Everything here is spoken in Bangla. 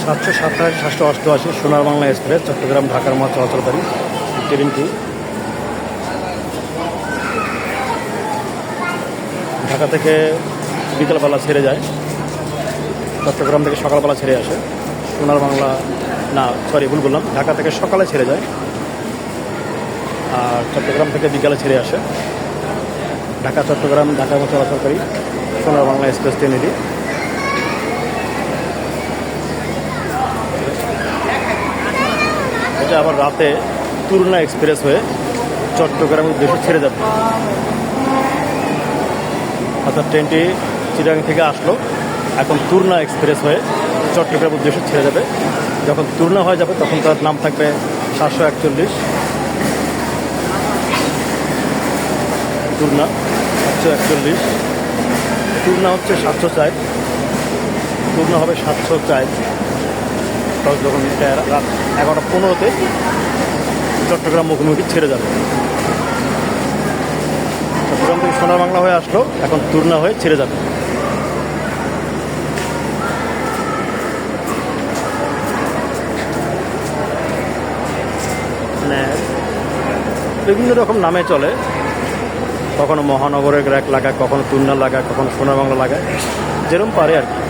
727 788 সোনার বাংলা এক্সপ্রেস চট্টগ্রাম ঢাকার মধ্যে চলাচলকারী ট্রেনটি ঢাকা থেকে বিকেলবেলা ছেড়ে যায়, চট্টগ্রাম থেকে সকালবেলা ছেড়ে আসে। সোনার বাংলা না, সরি ভুল বললাম, ঢাকা থেকে সকালে ছেড়ে যায় আর চট্টগ্রাম থেকে বিকালে ছেড়ে আসে। ঢাকা চট্টগ্রাম ঢাকার মধ্যে চলাচলকারী সোনার বাংলা এক্সপ্রেস ট্রেন এটি। এটা আবার রাতে তুলনা এক্সপ্রেস হয়ে চট্টগ্রামের উদ্দেশ্যে ছেড়ে যাবে। অর্থাৎ ট্রেনটি চিটাগাং থেকে আসলো, এখন তুলনা এক্সপ্রেস হয়ে চট্টগ্রামের উদ্দেশ্যে ছেড়ে যাবে। যখন তুলনা হয়ে যাবে তখন তার নাম থাকবে 741। তুলনা 741, তুলনা হচ্ছে 704, তুলনা হবে 704। যখন রাত 11:15-তে চট্টগ্রাম মুখোমুখি ছেড়ে যাবে। চট্টগ্রাম থেকে সোনার বাংলা হয়ে আসলো, এখন তুলনা হয়ে ছেড়ে যাবে। মানে বিভিন্ন রকম নামে চলে, কখনো মহানগরের এক লাগায়, কখনো তুলনা লাগায়, কখনো সোনার বাংলা লাগায়, যেরকম পারে আর কি।